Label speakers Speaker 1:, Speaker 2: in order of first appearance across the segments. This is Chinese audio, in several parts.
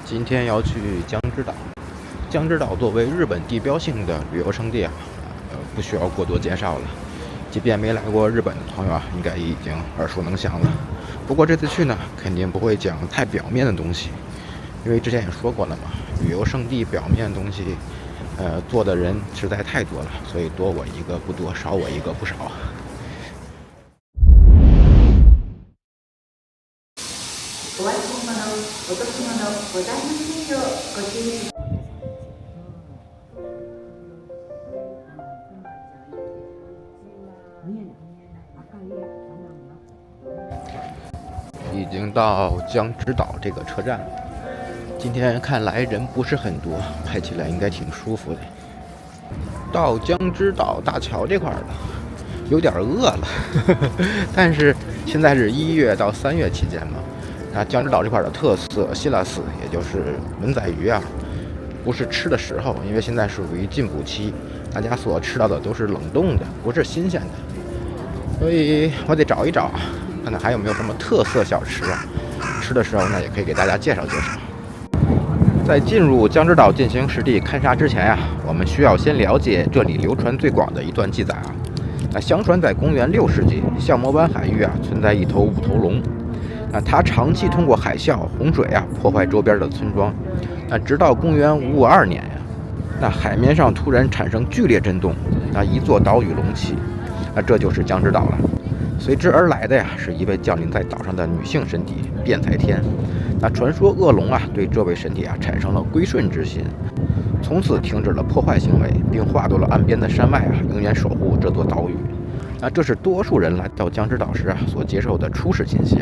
Speaker 1: 今天要去江之島。江之島作为日本地标性的旅游胜地不需要过多介绍了。即便没来过日本的朋友应该已经耳熟能详了。不过这次去呢，肯定不会講太表面的東西，因為之前也說過了嘛，旅遊勝地表面的東西，做的人實在太多了，所以多我一個不多，少我一個不少。
Speaker 2: お忘れ物、落とし物ございませんようご注意。
Speaker 1: 已經到江之島這個車站了。今天看來人不是很多，拍起來應該挺舒服的。到江之島大橋這塊了，有點餓了，但是現在是1月到3月期間嘛。那江之島這塊的特色希臘斯，也就是文仔魚不是吃的時候，因為現在屬於禁捕期，大家所吃到的都是冷凍的，不是新鮮的，所以我得找一找，看看還有沒有什麼特色小吃吃的時候呢，也可以給大家介紹介紹。在進入江之島進行實地勘察之前我們需要先了解這裡流傳最廣的一段記載那相傳在公元6世紀，相模灣海域存在一頭五頭龍。那它長期通過海嘯、洪水破壞周邊的村莊。那直到公元552年那海面上突然產生劇烈震動，那一座島嶼隆起，那這就是江之島了。隨之而來的是一位降臨在島上的女性神體辯才天。那傳說惡龍對這位神體產生了歸順之心，從此停止了破壞行為，並劃到了岸邊的山脈永遠守護這座島嶼。那這是多數人來到江之島時所接受的初始信息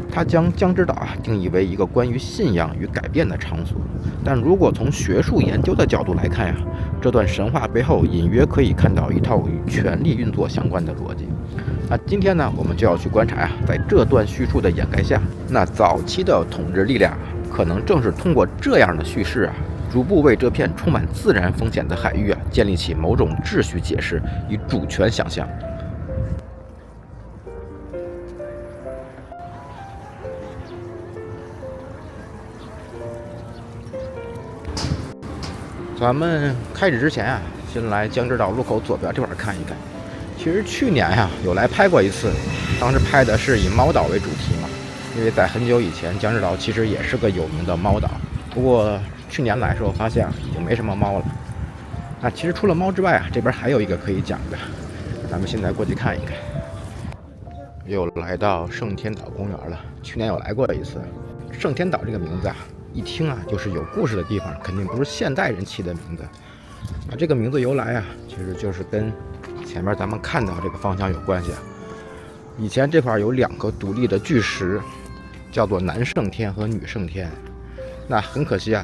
Speaker 1: 他將江之島定義為一個關於信仰與改變的場所，但如果從學術研究的角度來看這段神話背後隱約可以看到一套與權力運作相關的邏輯。那今天呢，我們就要去觀察在這段敘述的掩蓋下，那早期的統治力量可能正是通過這樣的敘事逐步為這片充滿自然風險的海域建立起某種秩序解釋與主權想象。咱們開始之前先來江之島入口左邊這塊看一看。其實去年有來拍過一次，當時拍的是以貓島為主題嘛，因為在很久以前江之島其實也是個有名的貓島，不過去年來的時候發現已經沒什麼貓了。那其實除了貓之外這邊還有一個可以講的，咱們現在過去看一看。又來到聖天島公園了，去年有來過一次。聖天島這個名字一聽就是有故事的地方，肯定不是現代人起的名字。那這個名字由來其實就是跟前面咱們看到這個方向有關係以前這塊有2個獨立的巨石，叫做南聖天和女聖天。那很可惜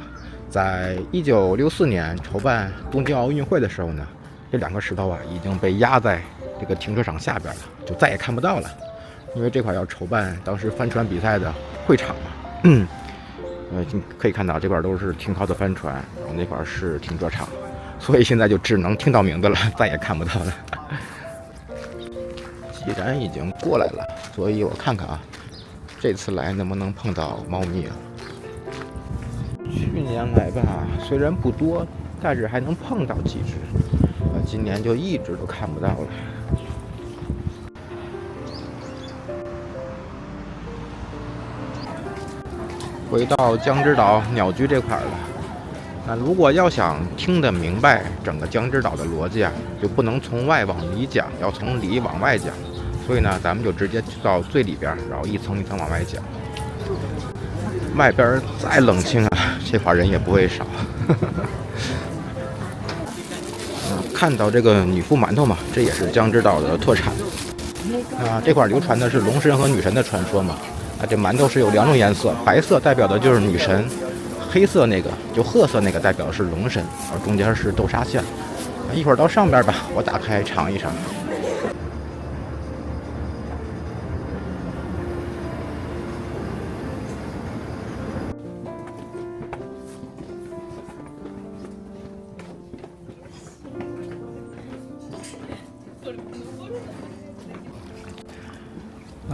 Speaker 1: 在1964年籌辦東京奧運會的時候呢，這2個石頭已經被壓在這個停車場下邊了，就再也看不到了。因為這塊要籌辦當時帆船比賽的會場嘛。可以看到這塊都是停靠的帆船，然後那塊是停車場，所以現在就只能聽到名字了，再也看不到了。既然已經過來了，所以我看看這次來能不能碰到貓咪去年來吧，雖然不多，但是還能碰到幾隻。今年就一直都看不到了。回到江之島鳥居這塊了。那如果要想聽得明白整個江之島的邏輯就不能從外往裡講，要從裡往外講。所以呢，咱們就直接到最裡邊，然後一層一層往外講。外邊再冷清這塊人也不會少。看到這個女婦饅頭嘛，這也是江之島的特產。這塊流傳的是龍神和女神的傳說嘛。這饅頭是有2種顏色，白色代表的就是女神，黑色那個就褐色那個代表的是龍神，而中間是豆沙餡。一會兒到上邊吧，我打開嘗一嘗。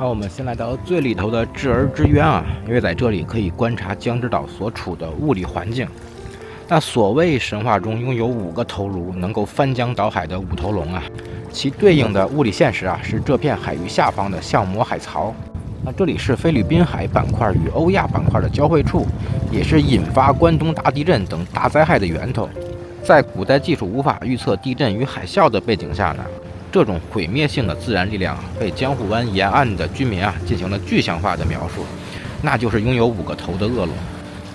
Speaker 1: 那我們先來到最裡頭的智兒之淵啊，因為在這裡可以觀察江之島所處的物理環境。那所謂神話中擁有5個頭顱，能夠翻江倒海的五頭龍啊，其對應的物理現實啊，是這片海域下方的相模海槽。那這裡是菲律賓海板塊與歐亞板塊的交匯處，也是引發關東大地震等大災害的源頭。在古代技術無法預測地震與海嘯的背景下呢，這種毀滅性的自然力量被江戶灣沿岸的居民进行了具象化的描述，那就是擁有5個頭的惡龍。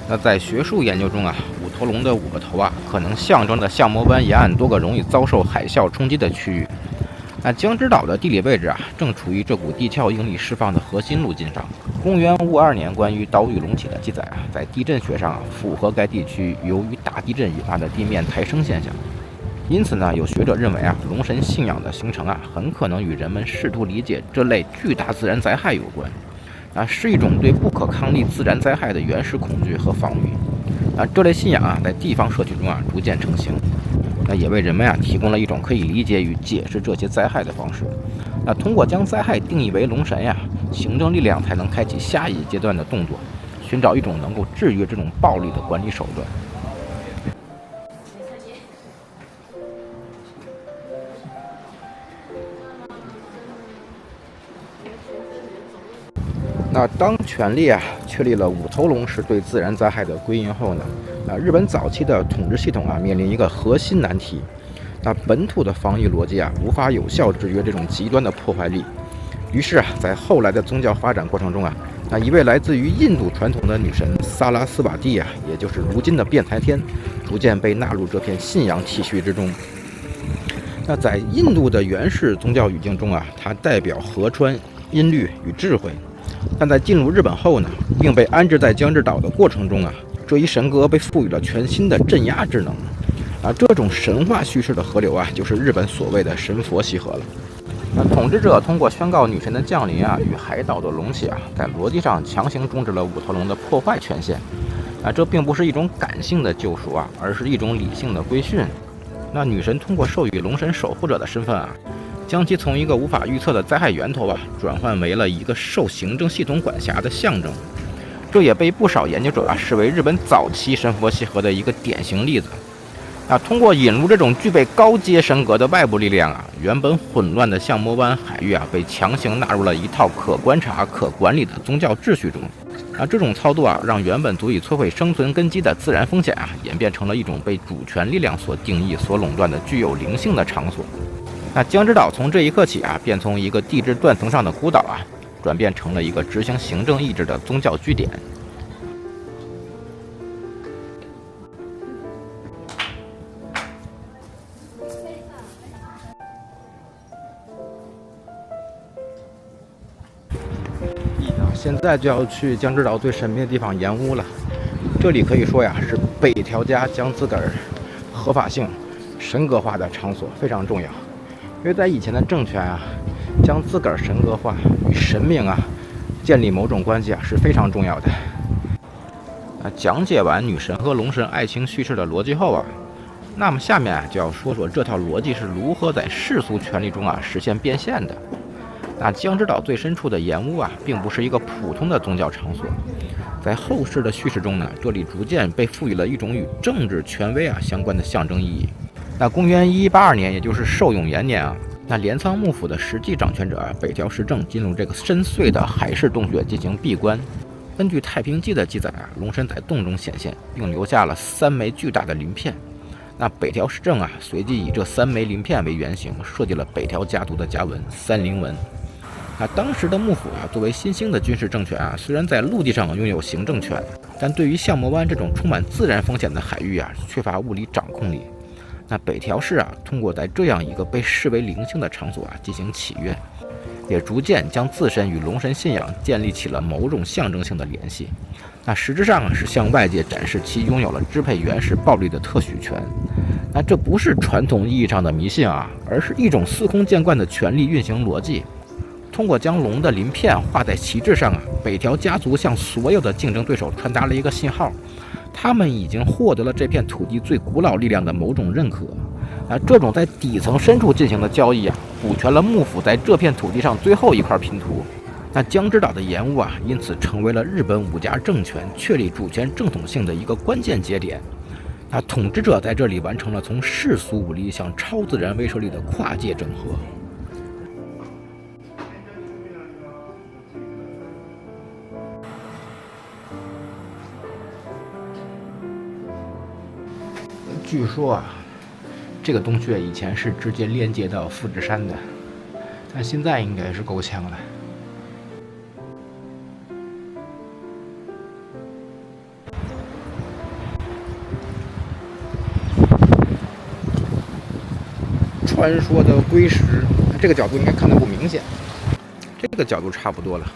Speaker 1: 那在學術研究中五頭龍的5個頭可能象徵着相模灣沿岸多個容易遭受海嘯衝擊的區域。那江之島的地理位置正處於這股地壳应力釋放的核心路徑上。公元52年關於島嶼隆起的記載在地震學上符合該地區由於大地震引发的地面抬升现象。因此呢，有学者認為龍神信仰的形成很可能與人們試圖理解這類巨大自然災害有關，是一種對不可抗力自然災害的原始恐懼和防禦。這類信仰在地方社區中逐漸成型，那也為人們提供了一種可以理解與解釋這些災害的方式。那通過將災害定義為龍神行政力量才能開啟下一階段的動作，尋找一種能夠制約這種暴力的管理手段。那當权力確立了5頭龍是對自然災害的歸因後呢，日本早期的統治系統面臨一個核心難題。那本土的防禦邏輯無法有效制約這種極端的破壞力。於是在後來的宗教發展過程中那一位來自於印度傳統的女神薩拉斯瓦蒂也就是如今的弁財天，逐漸被納入這片信仰體系之中。那在印度的原始宗教語境中它代表河川、音律與智慧。但在進入日本後呢，並被安置在江之島的過程中這一神格被賦予了全新的鎮壓職能。這種神話敘事的河流就是日本所謂的神佛系河了。那統治者通過宣告女神的降臨與海島的隆起在邏輯上強行終止了5頭龍的破壞權限。這並不是一種感性的救贖而是一種理性的規訓。那女神通過授予龍神守護者的身份將其從一個無法預測的災害源頭轉換為了一個受行政系統管轄的象徵。這也被不少研究者視為日本早期神佛系河的一個典型例子。通過引入這種具備高階神格的外部力量原本混亂的相模灣海域被強行納入了一套可觀察、可管理的宗教秩序中。這種操作讓原本足以摧毀生存根基的自然風險演變成了一種被主權力量所定義、所壟斷的具有靈性的場所。江之島從這一刻起便從一個地質斷層上的孤島轉變成了一個執行行政意志的宗教據點。现在就要去江之島最神秘的地方岩屋了。這裡可以說是北條家將自個兒合法性神格化的場所，非常重要。因為在以前的政權將自個兒神格化與神明建立某種關係是非常重要的。講解完女神和龍神愛情敘事的邏輯後那麼下面就要說說這套邏輯是如何在世俗權力中實現變現的。那江之島最深處的岩屋並不是一個普通的宗教場所，在後世的敘事中呢，這裡逐漸被賦予了一種與政治權威相關的象徵意義。那公元1182年，也就是壽永元年那鎌倉幕府的實際掌權者北條氏政進入這個深邃的海市洞穴進行閉關。根據《太平記》的記載龍神在洞中顯現，並留下了3枚巨大的鱗片。那北條氏政隨即以這3枚鱗片為原型，設計了北條家族的家紋三菱紋。那當時的幕府作為新興的軍事政权雖然在陸地上擁有行政權，但對於相模灣這種充滿自然風險的海域缺乏物理掌控力。那北條氏通過在這樣一個被視為靈性的場所進行契約，也逐漸將自身與龍神信仰建立起了某種象徵性的聯繫。那實質上是向外界展示其擁有了支配原始暴力的特許權。那這不是傳統意義上的迷信而是一種司空見慣的權力運行邏輯。通過將龍的鱗片畫在旗幟上北條家族向所有的競爭對手傳達了一個信號，他們已經獲得了這片土地最古老力量的某種認可。這種在底層深處進行的交易補全了幕府在這片土地上最後一塊拼圖。那江之島的岩屋啊，因此成为了日本武家政权確立主權正統性的一個關鍵節點。那統治者在這裡完成了從世俗武力向超自然威懾力的跨界整合。據說啊，這個洞穴以前是直接連接到富士山的，但現在應該是夠嗆了。傳說的龜石，這個角度應該看得不明顯，這個角度差不多了，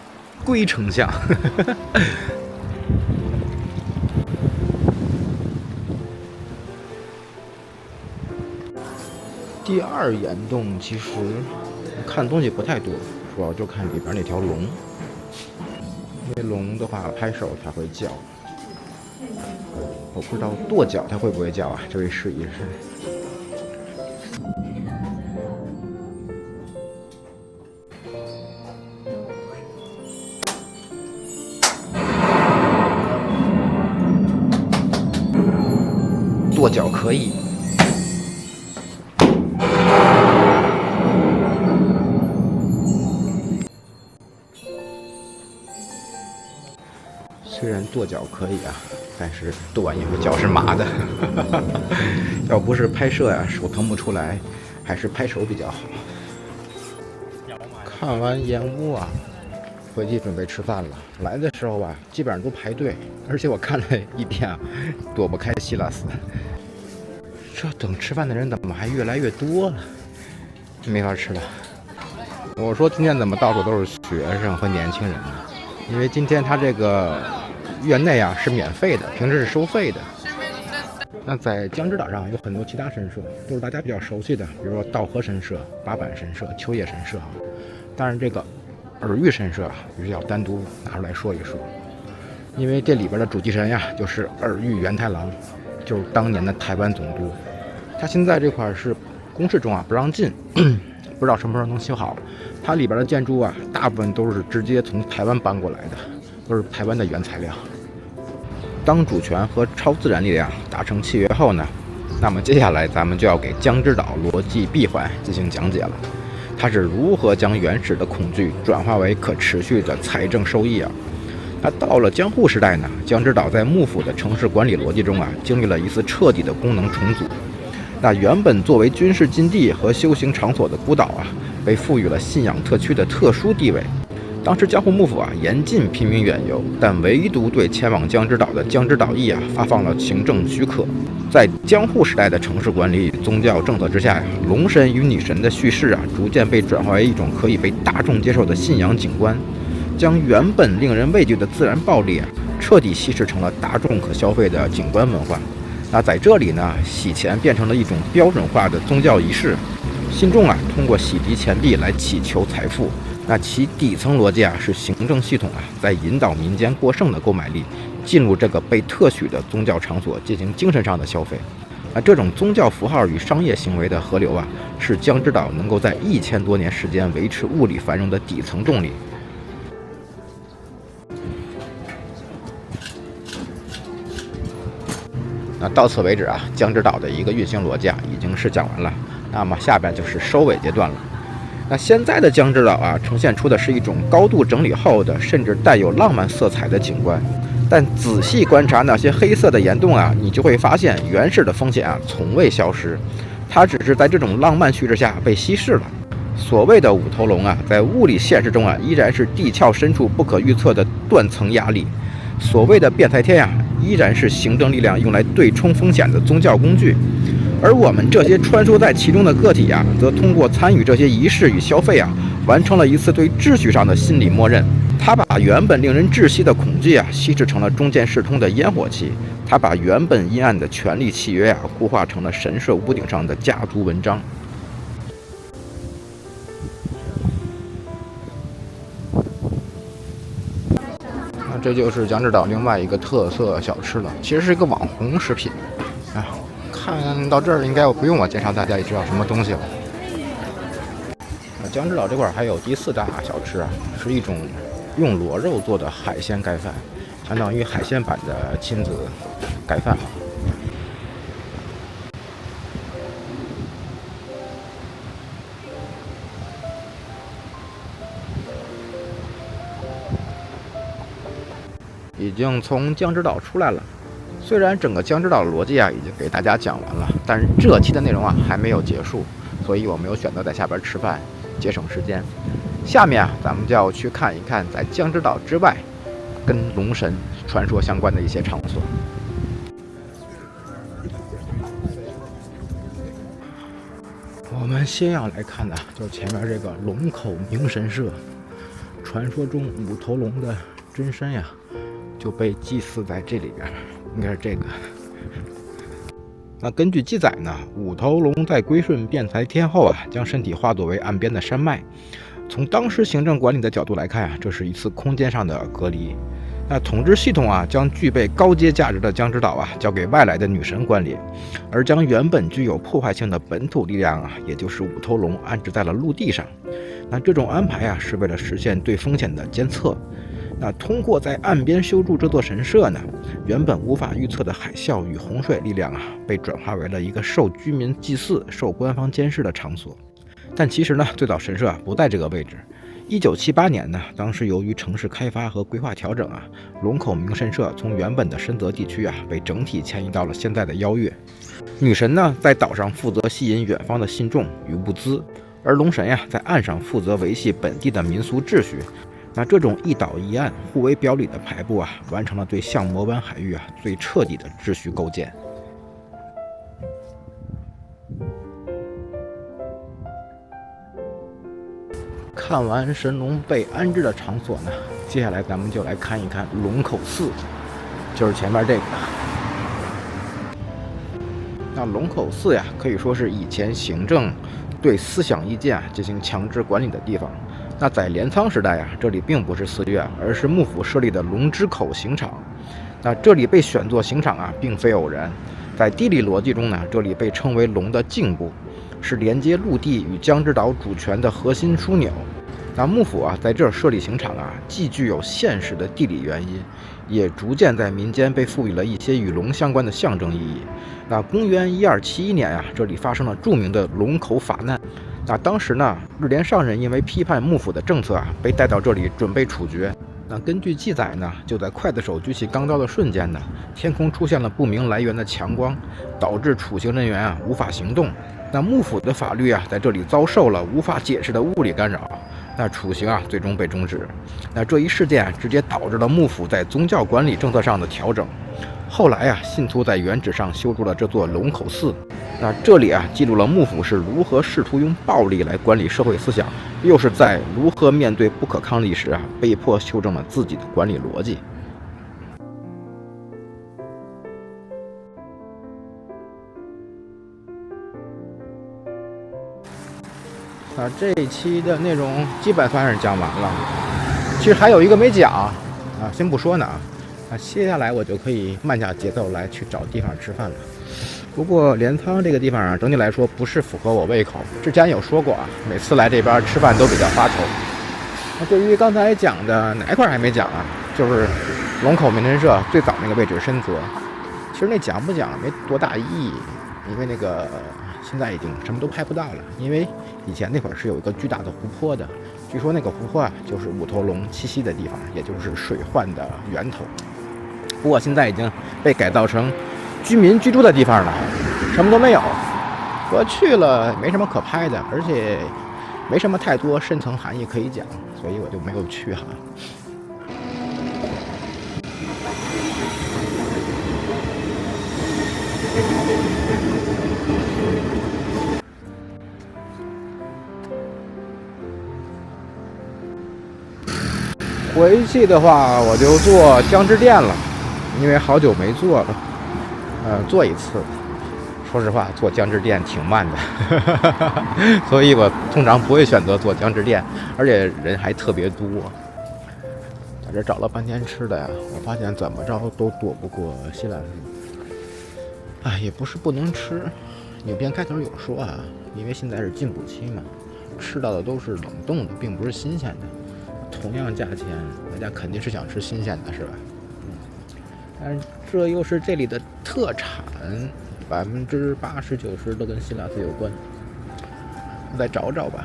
Speaker 1: 龜丞相。第二岩洞其實看東西不太多，主要就看裡邊那條龍。那龍的話，拍手它會叫，我不知道跺腳它會不會叫啊？這位試一試。跺脚可以。虽然跺脚可以啊，但是跺完以後脚是麻的。要不是拍攝呀，手腾不出来，還是拍手比較好。看完岩屋啊，回去準備吃飯了。來的時候啊，基本上都排隊，而且我看了一遍啊，躲不開希拉斯。這等吃飯的人怎麼還越來越多了？沒法吃了。我說今天怎麼到處都是學生和年輕人呢？因為今天他這個院內啊是免費的，平時是收費的。那在江之島上有很多其他神社，都是大家比較熟悉的，比如說稻荷神社、八坂神社、秋葉神社。但是這個耳玉神社必須要單獨拿出來說一說，因為這裡邊的主祭神呀就是耳玉源太郎，就是當年的台灣總督。他現在這塊是公示中啊不讓進，不知道什麼時候能修好。它裡邊的建築啊，大部分都是直接從台灣搬過來的，都是台灣的原材料。當主權和超自然力量達成契約後呢，那麼接下來咱們就要給江之島邏輯閉環進行講解了。它是如何將原始的恐懼轉化為可持續的財政收益啊？那到了江戶時代呢，江之島在幕府的城市管理邏輯中啊，經歷了一次徹底的功能重組。那原本作為軍事禁地和修行場所的孤島啊，被賦予了信仰特區的特殊地位。當時江戶幕府啊嚴禁平民遠遊，但唯獨對前往江之島的江之島役啊發放了行政許可。在江戶時代的城市管理宗教政策之下呀，龍神與女神的敘事啊逐漸被轉化為一種可以被大眾接受的信仰景觀，將原本令人畏懼的自然暴力啊徹底稀釋成了大眾可消費的景觀文化。那在這裡呢，洗錢變成了一種標準化的宗教儀式，信眾啊通過洗滌錢幣來祈求財富。那其底層邏輯啊是行政系統啊在引導民間過剩的購買力進入這個被特許的宗教場所進行精神上的消費。那這種宗教符號與商業行為的合流啊，是江之島能夠在1000多年時間維持物理繁榮的底層動力。那到此為止啊，江之島的一個運行邏輯啊已經是講完了。那麼下邊就是收尾階段了。那現在的江之島啊，呈現出的是一種高度整理後的，甚至帶有浪漫色彩的景觀。但仔細觀察那些黑色的岩洞啊，你就會發現原始的風險啊從未消失，它只是在這種浪漫敘事下被稀釋了。所謂的五頭龍啊，在物理現實中啊，依然是地壳深處不可預測的斷層壓力。所謂的變態天啊，依然是行政力量用來對沖風險的宗教工具。而我們這些穿梭在其中的個體啊，則通過參與這些儀式與消費啊，完成了一次對秩序上的心理默認。它把原本令人窒息的恐懼啊，稀釋成了中間世通的煙火氣；它把原本陰暗的權力契約啊，固化成了神社屋頂上的家族文章。那這就是江之島另外一個特色小吃了，其實是一個網紅食品啊。看到這兒，應該不用我介紹，大家也知道什麼東西了。江之島這塊還有第4大小吃啊，是一種用螺肉做的海鮮蓋飯，相当于海鮮版的亲子蓋飯。已经从江之岛出来了，虽然整个江之岛的逻辑啊已经给大家讲完了，但是这期的內容啊還沒有結束，所以我沒有選擇在下邊吃飯，節省時間。下面啊，咱們就要去看一看在江之島之外，跟龍神傳說相關的一些場所。我們先要來看的就是前面這個龍口明神社，傳說中五頭龍的真身呀，就被祭祀在這裡邊，應該是這個。那根據記載呢，五頭龍在歸順辯才天後啊，將身體化作為岸邊的山脈。從當時行政管理的角度來看啊，這是一次空間上的隔離。那統治系統啊，將具備高階價值的江之島啊，交給外來的女神管理，而將原本具有破壞性的本土力量啊，也就是五頭龍安置在了陸地上。那這種安排啊，是為了實現對風險的監測。那通過在岸邊修築這座神社呢，原本無法預測的海嘯與洪水力量啊，被轉化為了一個受居民祭祀、受官方監視的場所。但其實呢，最早神社啊不在這個位置。1978年呢，當時由於城市開發和規劃調整啊，龍口明神社從原本的深澤地區啊，被整體遷移到了現在的邀月。女神呢，在島上負責吸引遠方的信眾與物資，而龍神呀，在岸上負責維繫本地的民俗秩序。那這種一島一岸互為表裡的排布啊，完成了對象魔灣海域啊最徹底的秩序構建。看完神龍被安置的場所呢，接下來咱們就來看一看龍口寺，就是前面這個。那龍口寺呀，可以說是以前行政對思想意見啊進行強制管理的地方。那在鐮倉時代啊，這裡並不是寺院，而是幕府設立的龍之口刑場。那這裡被選作刑場啊，並非偶然。在地理邏輯中呢，這裡被稱為龍的頸部，是連接陸地與江之島主權的核心樞紐。那幕府啊，在這兒設立刑場啊，既具有現實的地理原因，也逐漸在民間被賦予了一些與龍相關的象徵意義。那公元1271年啊，這裡發生了著名的龍口法難。那當時呢，日蓮上人因為批判幕府的政策啊，被帶到這裡準備處決。那根據記載呢，就在劊子手舉起鋼刀的瞬間呢，天空出現了不明來源的強光，導致處刑人員啊無法行動。那幕府的法律啊，在這裡遭受了無法解釋的物理干擾。那處刑啊，最終被終止。那這一事件啊，直接導致了幕府在宗教管理政策上的調整。後來啊，信徒在原址上修築了這座龍口寺。那這裡啊，記錄了幕府是如何試圖用暴力來管理社會思想，又是在如何面對不可抗力時啊，被迫修正了自己的管理邏輯。那這一期的內容基本算是講完了，其實還有一個沒講啊，先不說呢啊。那接下來我就可以慢下節奏來去找地方吃飯了。不過鐮倉這個地方啊，整體來說不是符合我胃口。之前有說過啊，每次來這邊吃飯都比較發愁。那對於剛才講的哪一塊還沒講啊？就是龍口明神社最早那個位置深澤。其實那講不講沒多大意義，因為那個現在已經什麼都拍不到了。因為以前那會兒是有一個巨大的湖泊的，據說那個湖泊啊就是五頭龍棲息的地方，也就是水患的源頭。不過現在已經被改造成居民居住的地方了，什麼都沒有。我去了沒什麼可拍的，而且沒什麼太多深層含義可以講，所以我就沒有去哈。回去的話我就坐江之電了，因為好久沒坐了。坐一次，說實話坐江之電挺慢的，所以我通常不會選擇坐江之電，而且人還特別多。在這找了半天吃的呀，我發現怎麼着都躲不過西蘭路。也不是不能吃，影片開頭有說啊，因為現在是禁捕期嘛，吃到的都是冷凍的，並不是新鮮的。同样價錢，大家肯定是想吃新鮮的，是吧？但是这又是这裡的特產，80%-90%都跟辛辣子有關。我再找找吧。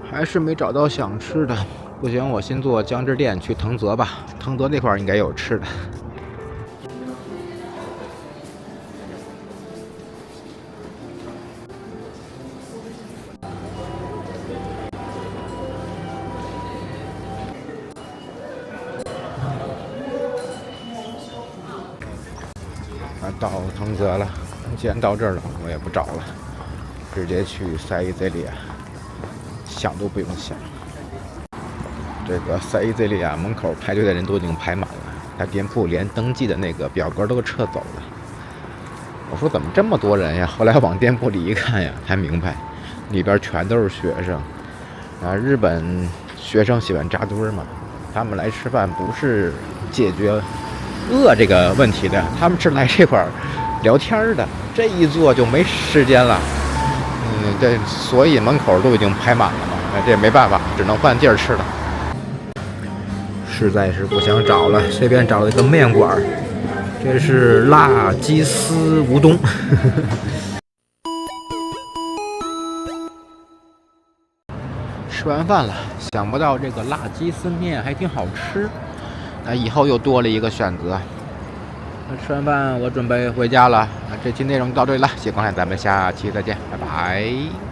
Speaker 1: 还是没找到想吃的，不行，我先坐江之电去藤泽吧。藤泽那块应该有吃的。到藤泽了，既然到这儿了，我也不找了，直接去塞伊泽利亚，想都不用想。这个塞伊泽利亚门口排队的人都已经排滿了，他店鋪連登記的那個表格都撤走了。我說怎麼這麼多人呀？後來往店鋪裡一看呀，才明白，裡邊全都是學生。日本學生喜歡扎堆嘛，他們來吃飯不是解決餓這個問題的，他們是來這塊聊天的，這一坐就沒時間了。所以門口都已經排滿了嘛，這也沒辦法，只能換地兒吃了。實在是不想找了，隨便找了一個麵館，這是辣雞絲烏冬。吃完飯了，想不到這個辣雞絲麵還挺好吃。那以後又多了一個選擇。那吃完飯我準備回家了。那這期內容到這裡了，謝謝觀看，咱們下期再見，拜拜。